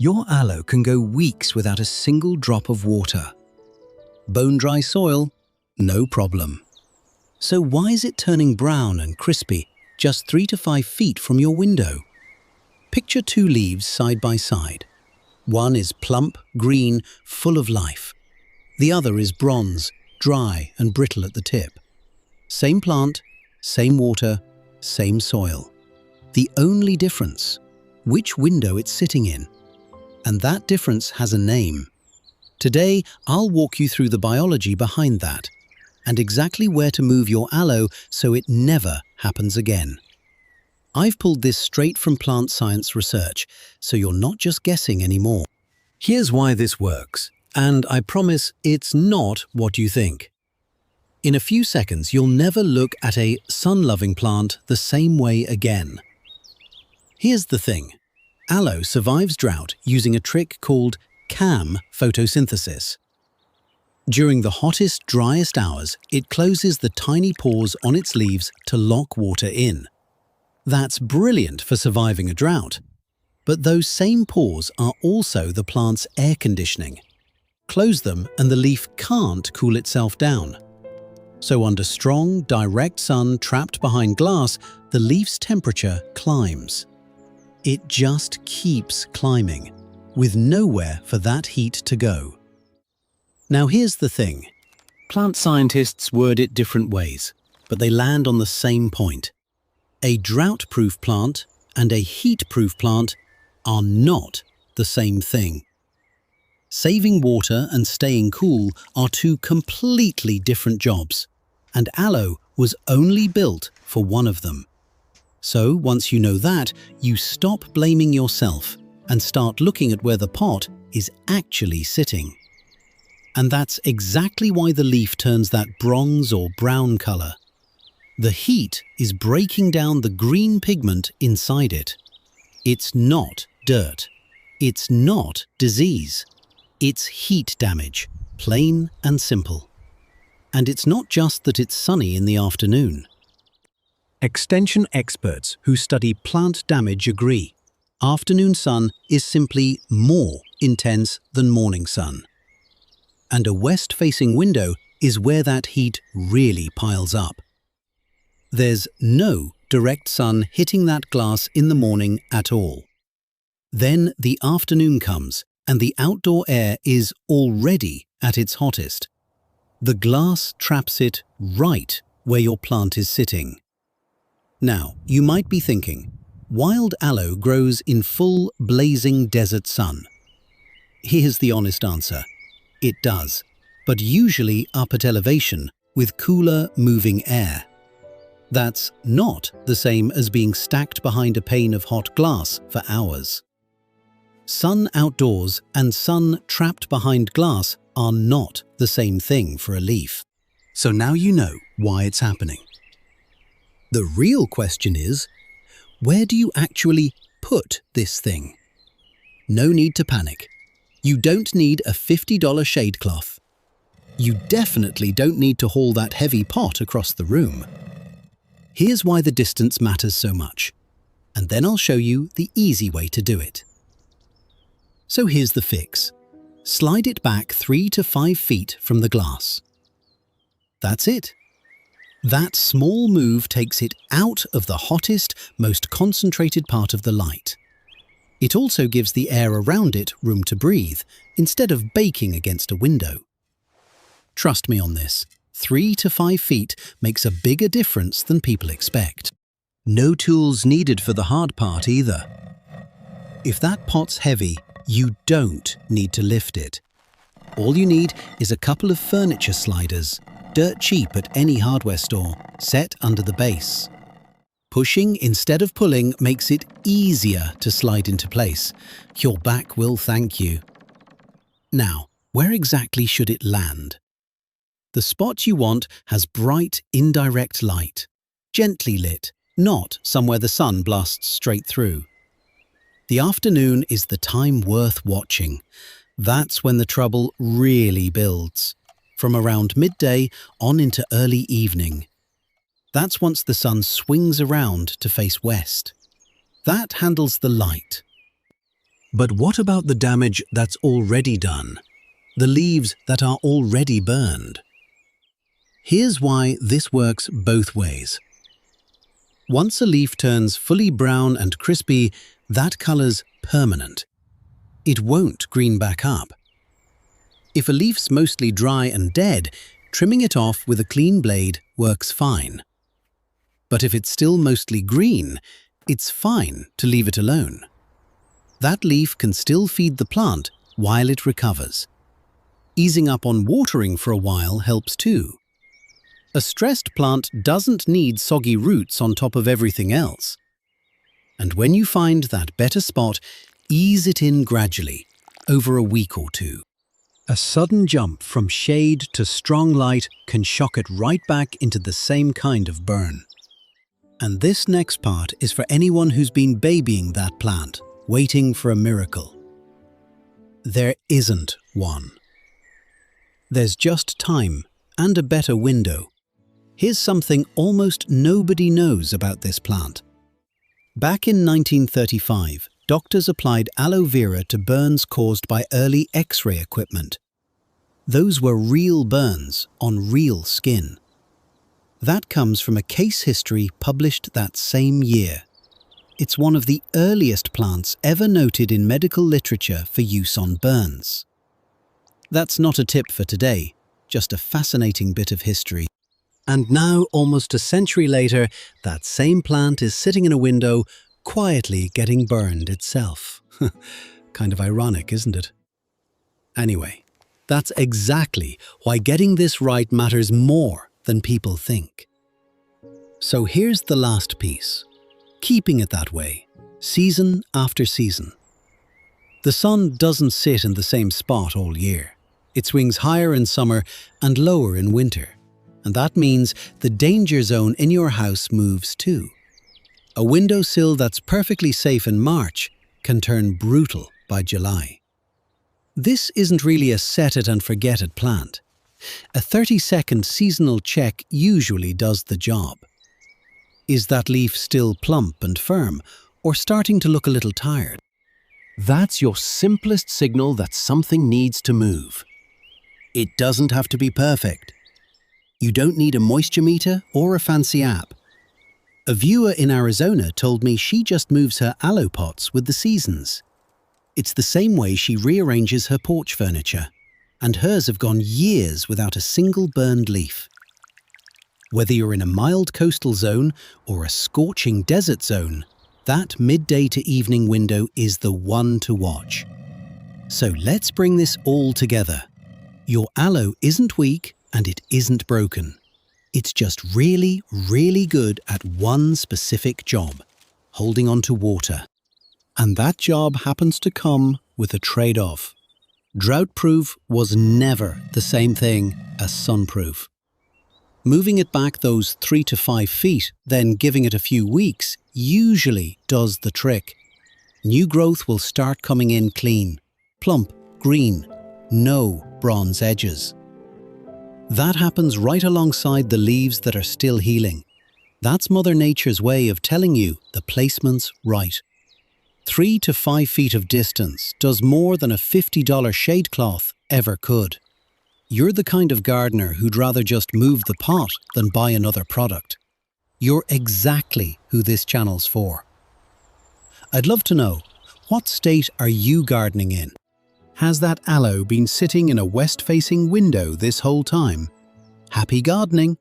Your aloe can go weeks without a single drop of water. Bone-dry soil? No problem. So why is it turning brown and crispy just 3 to 5 feet from your window? Picture two leaves side by side. One is plump, green, full of life. The other is bronze, dry and brittle at the tip. Same plant, same water, same soil. The only difference, which window it's sitting in. And that difference has a name. Today, I'll walk you through the biology behind that and exactly where to move your aloe so it never happens again. I've pulled this straight from plant science research, so you're not just guessing anymore. Here's why this works, and I promise it's not what you think. In a few seconds, you'll never look at a sun-loving plant the same way again. Here's the thing. Aloe survives drought using a trick called CAM photosynthesis. During the hottest, driest hours, it closes the tiny pores on its leaves to lock water in. That's brilliant for surviving a drought. But those same pores are also the plant's air conditioning. Close them and the leaf can't cool itself down. So under strong, direct sun trapped behind glass, the leaf's temperature climbs. It just keeps climbing, with nowhere for that heat to go. Now here's the thing. Plant scientists word it different ways, but they land on the same point. A drought-proof plant and a heat-proof plant are not the same thing. Saving water and staying cool are two completely different jobs, and aloe was only built for one of them. So once you know that, you stop blaming yourself and start looking at where the pot is actually sitting. And that's exactly why the leaf turns that bronze or brown color. The heat is breaking down the green pigment inside it. It's not dirt. It's not disease. It's heat damage, plain and simple. And it's not just that it's sunny in the afternoon. Extension experts who study plant damage agree. Afternoon sun is simply more intense than morning sun. And a west-facing window is where that heat really piles up. There's no direct sun hitting that glass in the morning at all. Then the afternoon comes and the outdoor air is already at its hottest. The glass traps it right where your plant is sitting. Now, you might be thinking, wild aloe grows in full, blazing desert sun. Here's the honest answer. It does, but usually up at elevation with cooler, moving air. That's not the same as being stacked behind a pane of hot glass for hours. Sun outdoors and sun trapped behind glass are not the same thing for a leaf. So now you know why it's happening. The real question is, where do you actually put this thing? No need to panic. You don't need a $50 shade cloth. You definitely don't need to haul that heavy pot across the room. Here's why the distance matters so much, and then I'll show you the easy way to do it. So here's the fix. Slide it back 3 to 5 feet from the glass. That's it. That small move takes it out of the hottest, most concentrated part of the light. It also gives the air around it room to breathe, instead of baking against a window. Trust me on this, 3 to 5 feet makes a bigger difference than people expect. No tools needed for the hard part either. If that pot's heavy, you don't need to lift it. All you need is a couple of furniture sliders, dirt cheap at any hardware store, set under the base. Pushing instead of pulling makes it easier to slide into place. Your back will thank you. Now, where exactly should it land? The spot you want has bright, indirect light, gently lit, not somewhere the sun blasts straight through. The afternoon is the time worth watching. That's when the trouble really builds. From around midday on into early evening. That's once the sun swings around to face west. That handles the light. But what about the damage that's already done? The leaves that are already burned? Here's why this works both ways. Once a leaf turns fully brown and crispy, that color's permanent. It won't green back up. If a leaf's mostly dry and dead, trimming it off with a clean blade works fine. But if it's still mostly green, it's fine to leave it alone. That leaf can still feed the plant while it recovers. Easing up on watering for a while helps too. A stressed plant doesn't need soggy roots on top of everything else. And when you find that better spot, ease it in gradually, over a week or two. A sudden jump from shade to strong light can shock it right back into the same kind of burn. And this next part is for anyone who's been babying that plant, waiting for a miracle. There isn't one. There's just time and a better window. Here's something almost nobody knows about this plant. Back in 1935, doctors applied aloe vera to burns caused by early X-ray equipment. Those were real burns on real skin. That comes from a case history published that same year. It's one of the earliest plants ever noted in medical literature for use on burns. That's not a tip for today, just a fascinating bit of history. And now, almost a century later, that same plant is sitting in a window, quietly getting burned itself. Kind of ironic, isn't it? Anyway, that's exactly why getting this right matters more than people think. So here's the last piece. Keeping it that way, season after season. The sun doesn't sit in the same spot all year. It swings higher in summer and lower in winter. And that means the danger zone in your house moves too. A windowsill that's perfectly safe in March can turn brutal by July. This isn't really a set-it-and-forget-it plant. A 30-second seasonal check usually does the job. Is that leaf still plump and firm, or starting to look a little tired? That's your simplest signal that something needs to move. It doesn't have to be perfect. You don't need a moisture meter or a fancy app. A viewer in Arizona told me she just moves her aloe pots with the seasons. It's the same way she rearranges her porch furniture, and hers have gone years without a single burned leaf. Whether you're in a mild coastal zone or a scorching desert zone, that midday to evening window is the one to watch. So let's bring this all together. Your aloe isn't weak and it isn't broken. It's just really, really good at one specific job, holding on to water. And that job happens to come with a trade-off. Drought-proof was never the same thing as sun-proof. Moving it back those 3 to 5 feet, then giving it a few weeks, usually does the trick. New growth will start coming in clean, plump, green, no bronze edges. That happens right alongside the leaves that are still healing. That's Mother Nature's way of telling you the placement's right. 3 to 5 feet of distance does more than a $50 shade cloth ever could. You're the kind of gardener who'd rather just move the pot than buy another product. You're exactly who this channel's for. I'd love to know, what state are you gardening in? Has that aloe been sitting in a west-facing window this whole time? Happy gardening!